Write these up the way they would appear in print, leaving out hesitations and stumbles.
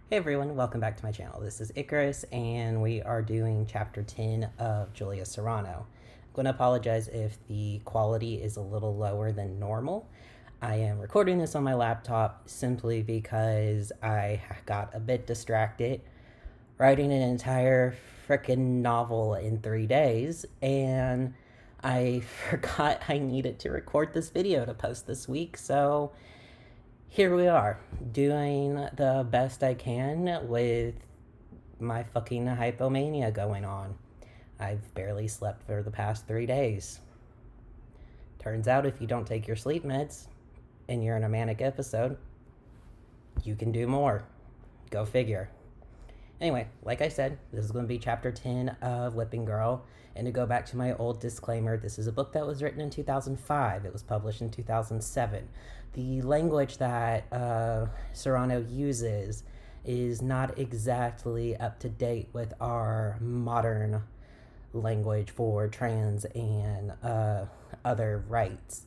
Hey everyone, welcome back to my channel. This is Icarus, and we are doing chapter 10 of Julia Serrano. I'm going to apologize if the quality is a little lower than normal. I am recording this on my laptop simply because I got a bit distracted writing an entire freaking novel in 3 days, and I forgot I needed to record this video to post this week, so here we are, doing the best I can with my fucking hypomania going on. I've barely slept for the past 3 days. Turns out if you don't take your sleep meds and you're in a manic episode, you can do more. Go figure. Anyway, like I said, this is going to be chapter 10 of Whipping Girl. And to go back to my old disclaimer, this is a book that was written in 2005. It was published in 2007. The language that Serrano uses is not exactly up to date with our modern language for trans and other rights.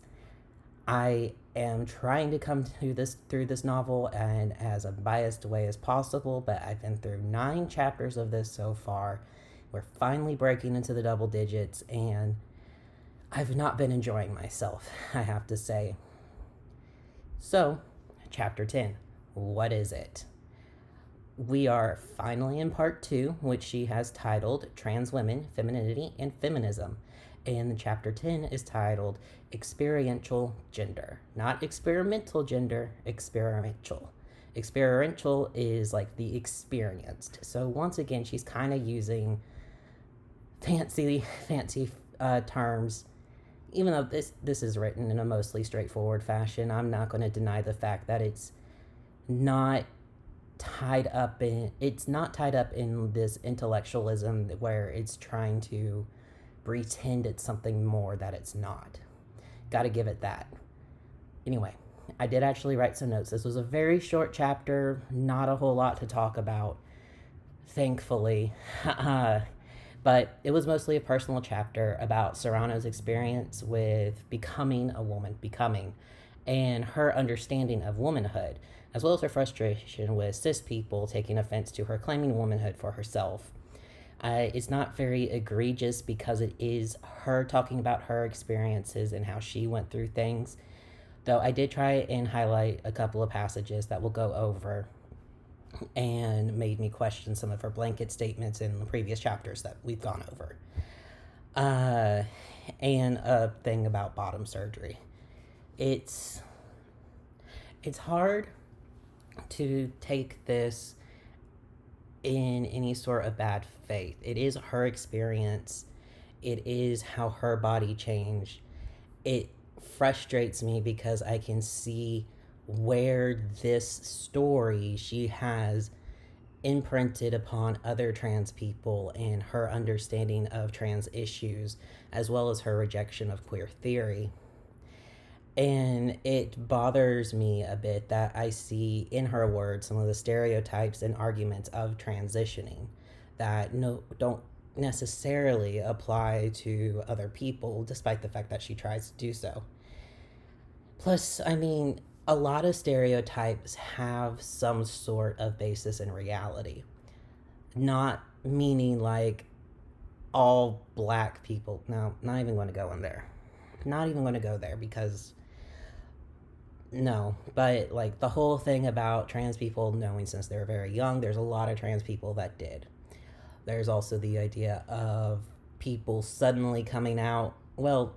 I am trying to come to this through this novel and as unbiased way as possible, but I've been through 9 chapters of this so far. We're finally breaking into the double digits, and I've not been enjoying myself, I have to say. So, chapter 10. What is it? We are finally in part 2, which she has titled Trans Women, Femininity, and Feminism. And chapter 10 is titled Experiential Gender. Not experimental gender, experiential. Experiential is like the experienced. So once again, she's kind of using fancy terms. Even though this is written in a mostly straightforward fashion, I'm not going to deny the fact that it's not tied up in this intellectualism where it's trying to pretend it's something more that it's not. Gotta give it that. Anyway, I did actually write some notes. This was a very short chapter, not a whole lot to talk about, thankfully. But it was mostly a personal chapter about Serrano's experience with becoming a woman, and her understanding of womanhood, as well as her frustration with cis people taking offense to her claiming womanhood for herself. It's not very egregious because it is her talking about her experiences and how she went through things. Though I did try and highlight a couple of passages that we'll go over and made me question some of her blanket statements in the previous chapters that we've gone over. And a thing about bottom surgery. It's hard to take this in any sort of bad faith. It is her experience. It is how her body changed. It frustrates me because I can see where this story she has imprinted upon other trans people and her understanding of trans issues, as well as her rejection of queer theory. And it bothers me a bit that I see in her words some of the stereotypes and arguments of transitioning that don't necessarily apply to other people, despite the fact that she tries to do so. Plus, I mean, a lot of stereotypes have some sort of basis in reality. Not meaning like all black people. No, not even going to go in there. Not even going to go there because no, but like the whole thing about trans people knowing since they were very young, there's a lot of trans people that did. There's also the idea of people suddenly coming out, well,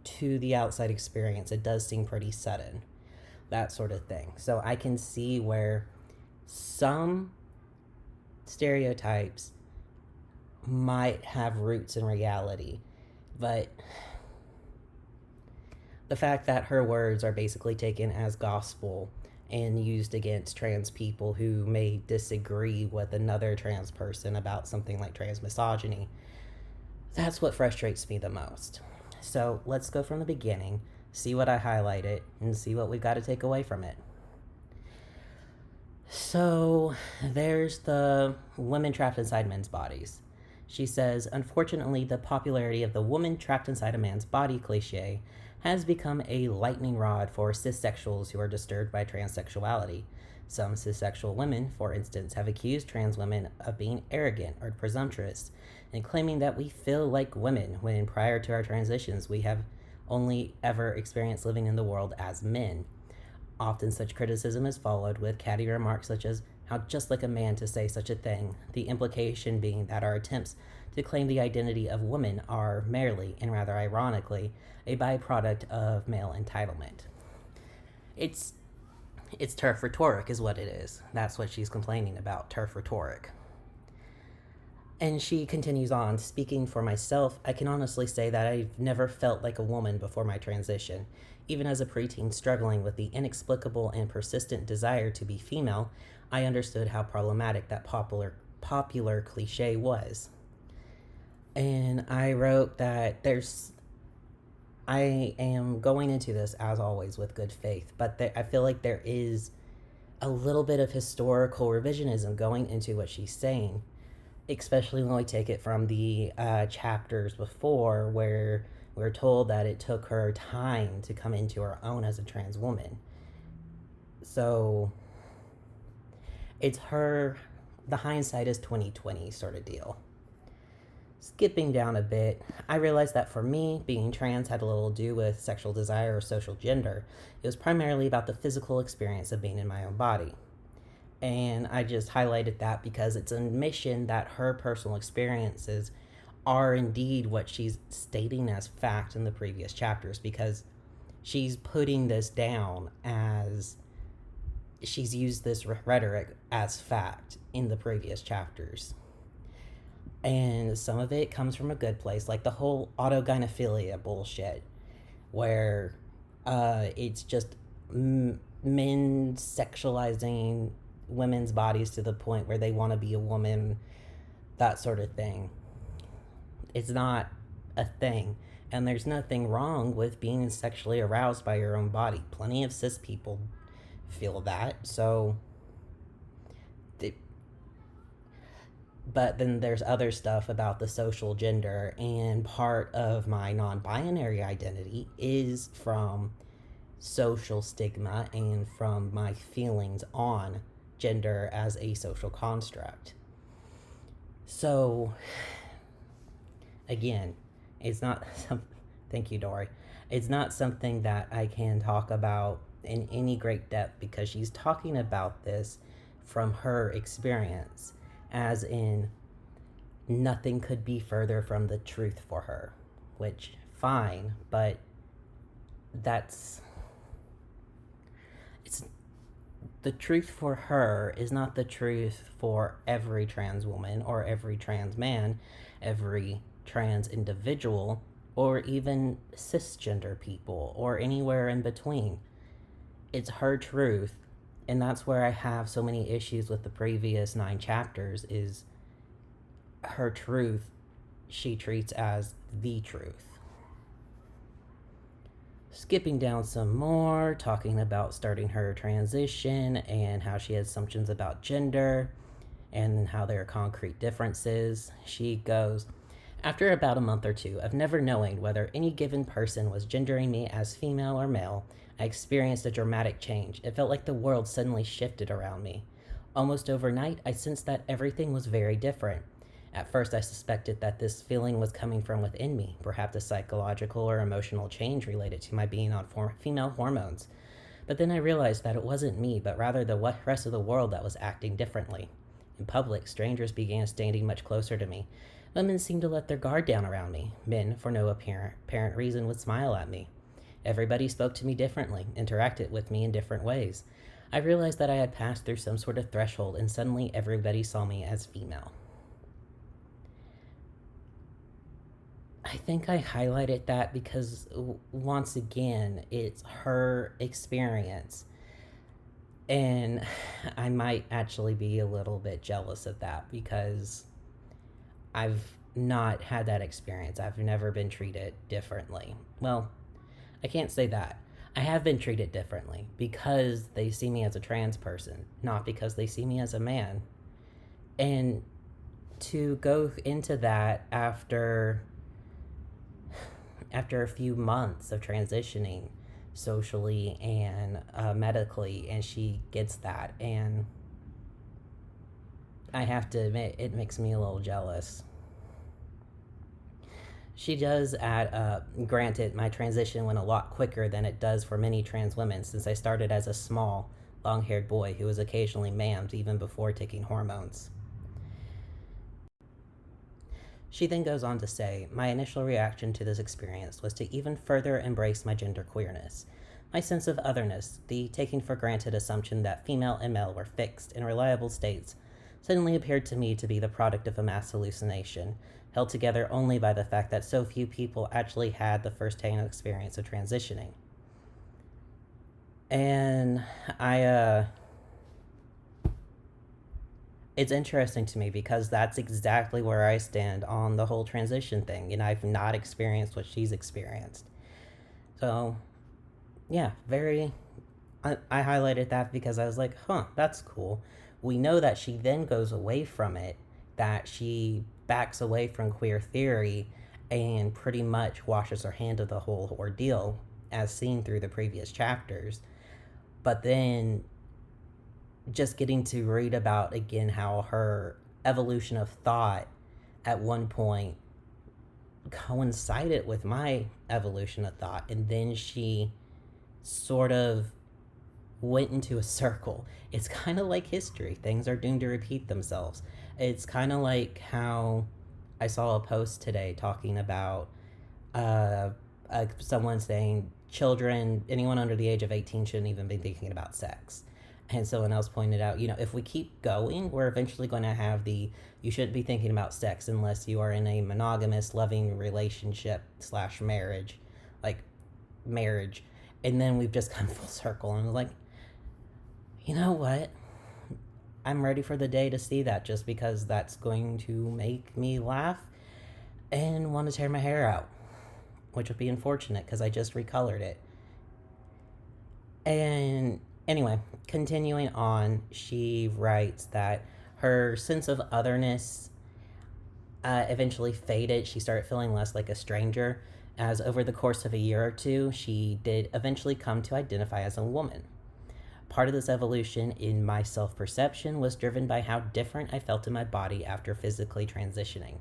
to the outside experience. It does seem pretty sudden, that sort of thing. So I can see where some stereotypes might have roots in reality, but the fact that her words are basically taken as gospel and used against trans people who may disagree with another trans person about something like trans misogyny, that's what frustrates me the most. So let's go from the beginning, see what I highlighted, and see what we've got to take away from it. So there's the women trapped inside men's bodies. She says, unfortunately, the popularity of the woman trapped inside a man's body cliche has become a lightning rod for cissexuals who are disturbed by transsexuality. Some cissexual women, for instance, have accused trans women of being arrogant or presumptuous and claiming that we feel like women when prior to our transitions we have only ever experienced living in the world as men. Often such criticism is followed with catty remarks such as, "How just like a man to say such a thing," the implication being that our attempts to claim the identity of women are merely, and rather ironically, a byproduct of male entitlement. It's turf rhetoric is what it is. That's what she's complaining about, turf rhetoric. And she continues on, "Speaking for myself, I can honestly say that I've never felt like a woman before my transition. Even as a preteen struggling with the inexplicable and persistent desire to be female, I understood how problematic that popular cliche was." And I wrote that I am going into this, as always, with good faith, but I feel like there is a little bit of historical revisionism going into what she's saying, especially when we take it from the chapters before, where we're told that it took her time to come into her own as a trans woman. So it's the hindsight is 2020 sort of deal. Skipping down a bit, I realized that for me, being trans had little to do with sexual desire or social gender. It was primarily about the physical experience of being in my own body. And I just highlighted that because it's an admission that her personal experiences are indeed what she's stating as fact in the previous chapters, because she's putting this down as she's used this rhetoric as fact in the previous chapters. And some of it comes from a good place, like the whole autogynephilia bullshit, where it's just men sexualizing women's bodies to the point where they want to be a woman, that sort of thing. It's not a thing. And there's nothing wrong with being sexually aroused by your own body. Plenty of cis people feel that. But then there's other stuff about the social gender, and part of my non-binary identity is from social stigma and from my feelings on gender as a social construct. So again, it's not thank you, Dory. It's not something that I can talk about in any great depth because she's talking about this from her experience, as in nothing could be further from the truth for her, which fine, but it's the truth for her is not the truth for every trans woman or every trans man, every trans individual, or even cisgender people, or anywhere in between. It's her truth, and that's where I have so many issues with the previous 9 chapters, is her truth she treats as the truth. Skipping down some more, talking about starting her transition and how she has assumptions about gender and how there are concrete differences. She goes, "After about a month or two of never knowing whether any given person was gendering me as female or male, I experienced a dramatic change. It felt like the world suddenly shifted around me. Almost overnight, I sensed that everything was very different. At first, I suspected that this feeling was coming from within me, perhaps a psychological or emotional change related to my being on female hormones. But then I realized that it wasn't me, but rather the rest of the world that was acting differently. In public, strangers began standing much closer to me. Women seemed to let their guard down around me. Men, for no apparent reason, would smile at me. Everybody spoke to me differently, interacted with me in different ways. I realized that I had passed through some sort of threshold, and suddenly everybody saw me as female." I think I highlighted that because, once again, it's her experience. And I might actually be a little bit jealous of that because I've not had that experience. I've never been treated differently. Well, I can't say that. I have been treated differently because they see me as a trans person, not because they see me as a man. And to go into that after a few months of transitioning socially and medically, and she gets that. And I have to admit, it makes me a little jealous. She does add up. Granted, my transition went a lot quicker than it does for many trans women, since I started as a small, long haired boy who was occasionally mammed even before taking hormones. She then goes on to say, my initial reaction to this experience was to even further embrace my gender queerness. My sense of otherness, the taking for granted assumption that female and male were fixed and reliable states, suddenly appeared to me to be the product of a mass hallucination, held together only by the fact that so few people actually had the first-hand experience of transitioning. And it's interesting to me because that's exactly where I stand on the whole transition thing, and I've not experienced what she's experienced. So, yeah, very. I highlighted that because I was like, huh, that's cool. We know that she then goes away from it, that she backs away from queer theory and pretty much washes her hand of the whole ordeal, as seen through the previous chapters. But then just getting to read about again how her evolution of thought at one point coincided with my evolution of thought, and then she sort of went into a circle. It's kind of like history. Things are doomed to repeat themselves. It's kind of like how I saw a post today talking about someone saying children, anyone under the age of 18 shouldn't even be thinking about sex. And someone else pointed out, if we keep going, we're eventually going to have you shouldn't be thinking about sex unless you are in a monogamous, loving relationship slash marriage, like marriage. And then we've just come full circle. And I was like, you know what? I'm ready for the day to see that, just because that's going to make me laugh and want to tear my hair out, which would be unfortunate because I just recolored it. And anyway, continuing on, she writes that her sense of otherness eventually faded. She started feeling less like a stranger, as over the course of a year or two, she did eventually come to identify as a woman. Part of this evolution in my self perception was driven by how different I felt in my body after physically transitioning.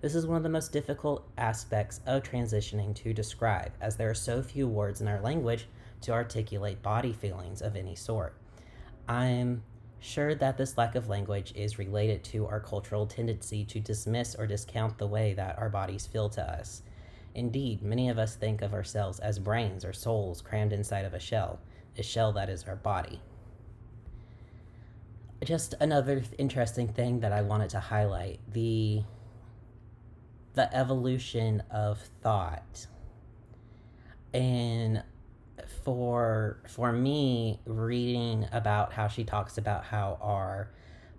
This is one of the most difficult aspects of transitioning to describe, as there are so few words in our language to articulate body feelings of any sort. I'm sure that this lack of language is related to our cultural tendency to dismiss or discount the way that our bodies feel to us. Indeed, many of us think of ourselves as brains or souls crammed inside of a shell that is our body. Just another interesting thing that I wanted to highlight, the evolution of thought. And for me, reading about how she talks about how our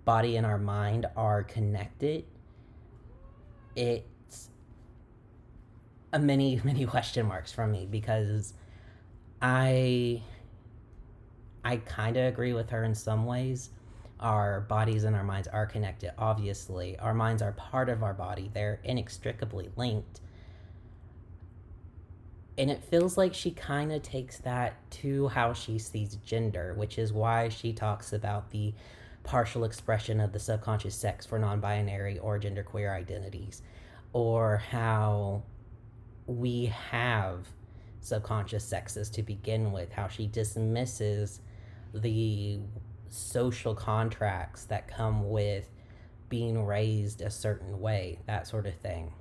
body and our mind are connected, it's a many question marks from me, because I kind of agree with her in some ways. Our bodies and our minds are connected, obviously. Our minds are part of our body, they're inextricably linked. And it feels like she kind of takes that to how she sees gender, which is why she talks about the partial expression of the subconscious sex for non binary or genderqueer identities, or how we have subconscious sexes to begin with, how she dismisses the social contracts that come with being raised a certain way, that sort of thing.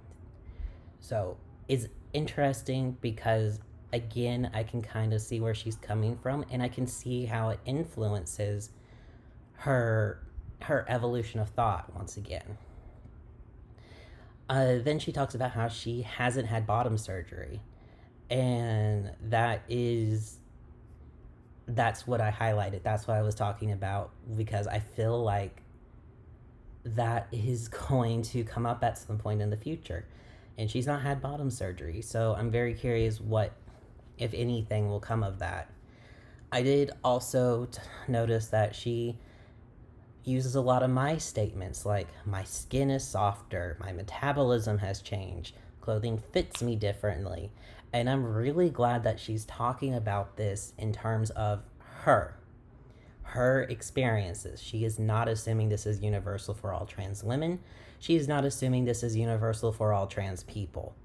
So it's interesting because, again, I can kind of see where she's coming from, and I can see how it influences her evolution of thought once again. Then she talks about how she hasn't had bottom surgery, and that's what I highlighted. That's what I was talking about, because I feel like that is going to come up at some point in the future. And she's not had bottom surgery, so I'm very curious what, if anything, will come of that. I did also notice that she uses a lot of my statements, like my skin is softer, my metabolism has changed, Clothing fits me differently. And I'm really glad that she's talking about this in terms of her, her experiences. She is not assuming this is universal for all trans women. She is not assuming this is universal for all trans people.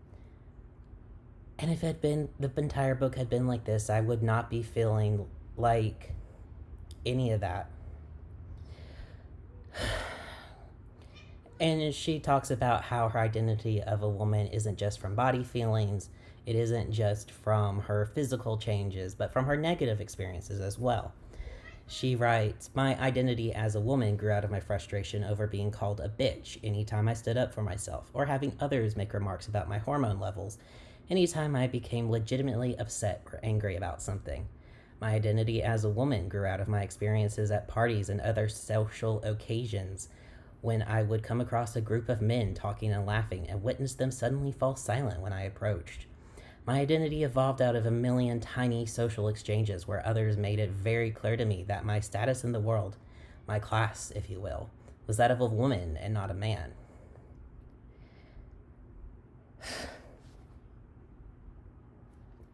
And if it had been, the entire book had been like this, I would not be feeling like any of that. And she talks about how her identity of a woman isn't just from body feelings, it isn't just from her physical changes, but from her negative experiences as well. She writes, "My identity as a woman grew out of my frustration over being called a bitch anytime I stood up for myself, or having others make remarks about my hormone levels anytime I became legitimately upset or angry about something. My identity as a woman grew out of my experiences at parties and other social occasions when I would come across a group of men talking and laughing and witness them suddenly fall silent when I approached. My identity evolved out of a million tiny social exchanges where others made it very clear to me that my status in the world, my class, if you will, was that of a woman and not a man."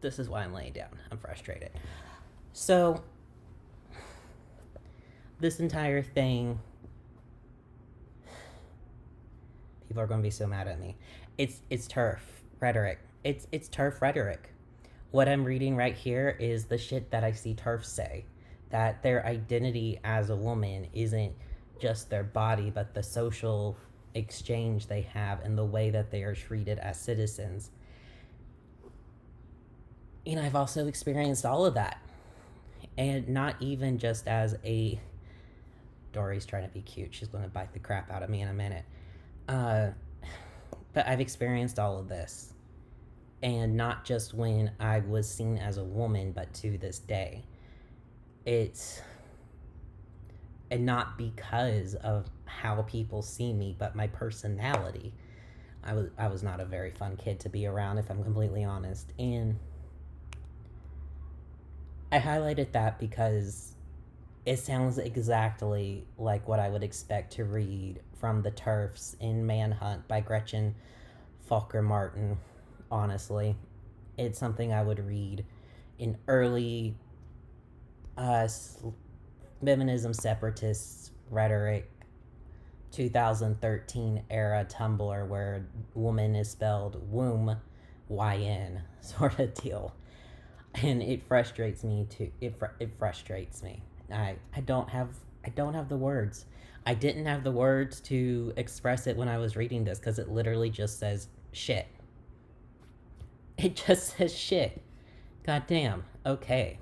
This is why I'm laying down. I'm frustrated. So, this entire thing, people are going to be so mad at me. It's turf rhetoric. It's turf rhetoric. What I'm reading right here is the shit that I see turfs say, that their identity as a woman isn't just their body, but the social exchange they have and the way that they are treated as citizens. And I've also experienced all of that. And not even just as a... Dory's trying to be cute. She's going to bite the crap out of me in a minute. But I've experienced all of this. And not just when I was seen as a woman, but to this day. It's... And not because of how people see me, but my personality. I was not a very fun kid to be around, if I'm completely honest. And I highlighted that because it sounds exactly like what I would expect to read from the TERFs in Manhunt by Gretchen Falker Martin. Honestly, it's something I would read in early feminism separatist rhetoric 2013 era Tumblr, where woman is spelled womb, YN sort of deal. And it frustrates me too. It frustrates me. I don't have the words. I didn't have the words to express it when I was reading this because it literally just says shit. It just says shit. God damn. Okay.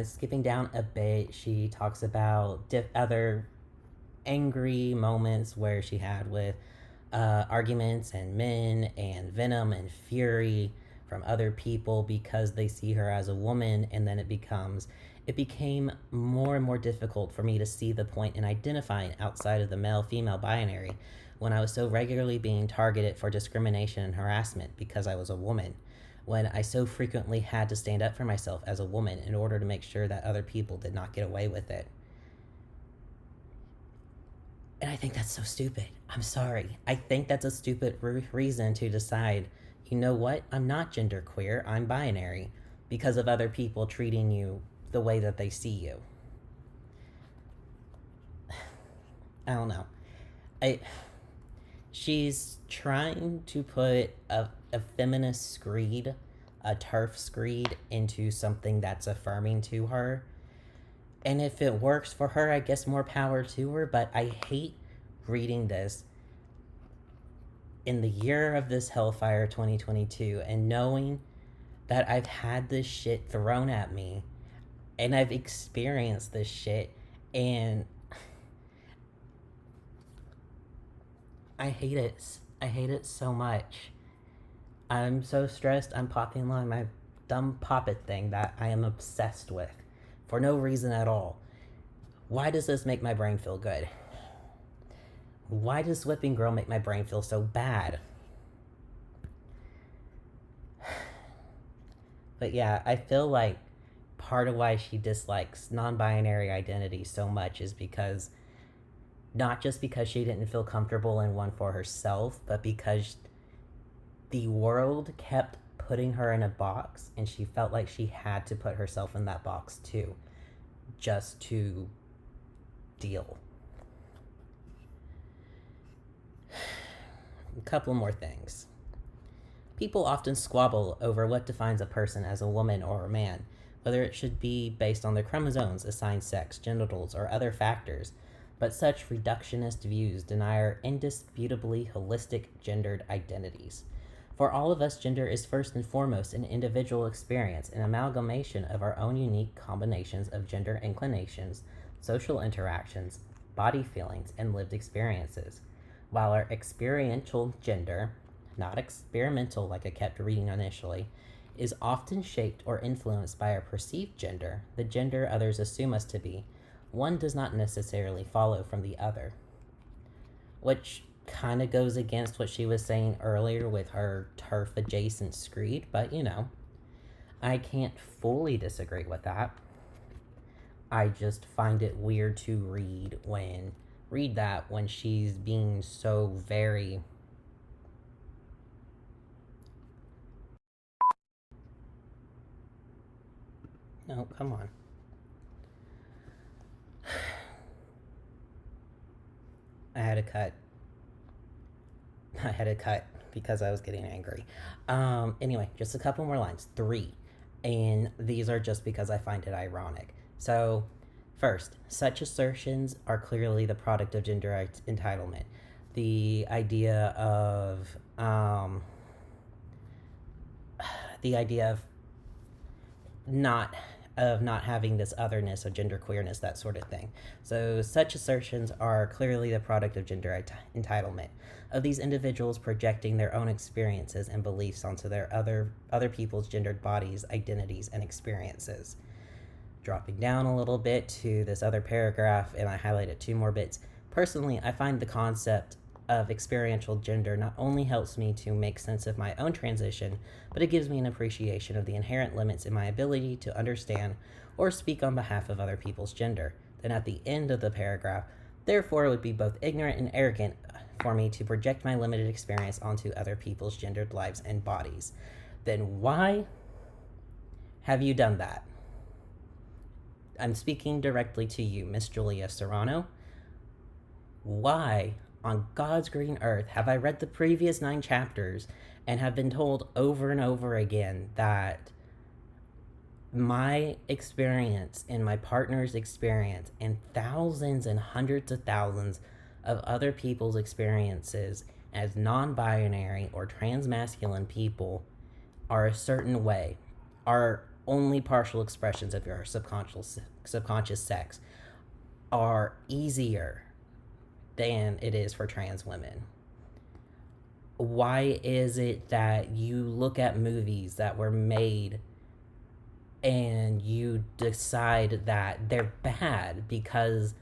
Skipping down a bit, she talks about other angry moments where she had with arguments and men and venom and fury from other people because they see her as a woman, and then it became more and more difficult for me to see the point in identifying outside of the male-female binary when I was so regularly being targeted for discrimination and harassment because I was a woman, when I so frequently had to stand up for myself as a woman in order to make sure that other people did not get away with it. And I think that's so stupid. I'm sorry. I think that's a stupid reason to decide, you know what? I'm not genderqueer. I'm binary because of other people treating you the way that they see you. I don't know. She's trying to put a feminist screed, a TERF screed, into something that's affirming to her. And if it works for her, I guess more power to her. But I hate reading this in the year of this Hellfire 2022 and knowing that I've had this shit thrown at me and I've experienced this shit, and I hate it. I hate it so much. I'm so stressed. I'm popping on my dumb poppet thing that I am obsessed with for no reason at all. Why does this make my brain feel good? Why does Whipping Girl make my brain feel so bad? But yeah, I feel like part of why she dislikes non-binary identity so much is because not just because she didn't feel comfortable in one for herself, but because the world kept putting her in a box and she felt like she had to put herself in that box too, just to deal. A couple more things. People often squabble over what defines a person as a woman or a man, whether it should be based on their chromosomes, assigned sex, genitals, or other factors, but such reductionist views deny our indisputably holistic gendered identities. For all of us, gender is first and foremost an individual experience, an amalgamation of our own unique combinations of gender inclinations, social interactions, body feelings, and lived experiences. While our experiential gender, not experimental like I kept reading initially, is often shaped or influenced by our perceived gender, the gender others assume us to be, one does not necessarily follow from the other. Which kind of goes against what she was saying earlier with her turf adjacent screed, but I can't fully disagree with that. I just find it weird to read that when she's being so very no, come on. I had to cut. I had to cut because I was getting angry. Anyway, just a couple more lines. 3. And these are just because I find it ironic. So, first, such assertions are clearly the product of gender entitlement. The idea of the idea not not having this otherness of gender queerness, that sort of thing. So such assertions are clearly the product of gender entitlement, of these individuals projecting their own experiences and beliefs onto their other people's gendered bodies, identities, and experiences. Dropping down a little bit to this other paragraph, and I highlighted 2 more bits. Personally, I find the concept of experiential gender not only helps me to make sense of my own transition, but it gives me an appreciation of the inherent limits in my ability to understand or speak on behalf of other people's gender. Then at the end of the paragraph, therefore it would be both ignorant and arrogant for me to project my limited experience onto other people's gendered lives and bodies. Then why have you done that? I'm speaking directly to you, Miss Julia Serrano. Why on God's green earth have I read the previous 9 chapters and have been told over and over again that my experience and my partner's experience and thousands and hundreds of thousands of other people's experiences as non-binary or transmasculine people are a certain way, are only partial expressions of your subconscious sex, are easier than it is for trans women? Why is it that you look at movies that were made and you decide that they're bad because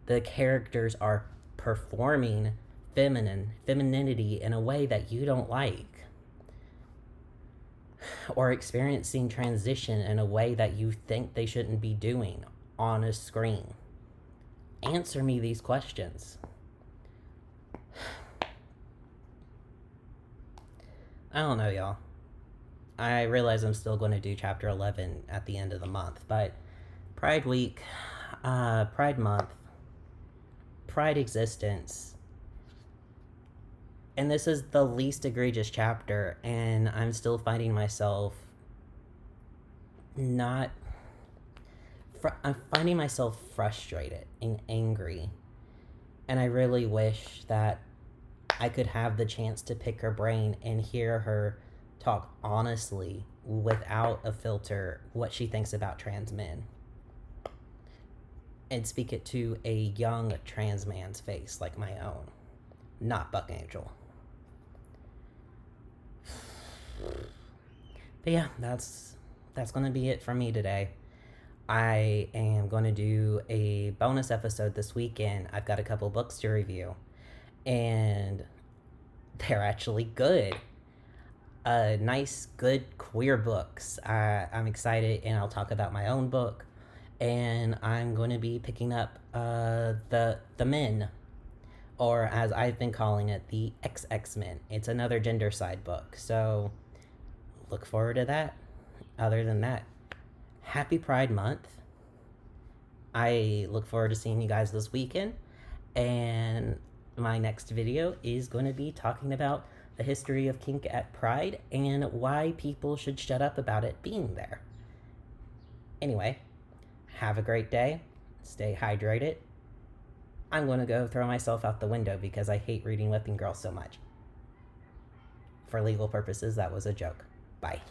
the characters are performing femininity in a way that you don't like, or experiencing transition in a way that you think they shouldn't be doing on a screen? Answer me these questions. I don't know, y'all. I realize I'm still going to do chapter 11 at the end of the month, but Pride Week, Pride Month, Pride Existence, and this is the least egregious chapter, and I'm still finding myself not. I'm finding myself frustrated and angry, and I really wish that I could have the chance to pick her brain and hear her talk honestly, without a filter, what she thinks about trans men. And speak it to a young trans man's face like my own, not Buck Angel. But yeah, that's going to be it from me today. I am going to do a bonus episode this weekend. I've got a couple books to review, and they're actually good. Nice, good queer books. I'm excited, and I'll talk about my own book. And I'm going to be picking up the Men or as I've been calling it, the XX Men. It's another gender side book. So look forward to that. Other than that, happy Pride Month. I look forward to seeing you guys this weekend. And my next video is going to be talking about the history of kink at Pride and why people should shut up about it being there. Anyway, have a great day. Stay hydrated. I'm going to go throw myself out the window because I hate reading Whipping Girl so much. For legal purposes, that was a joke. Bye.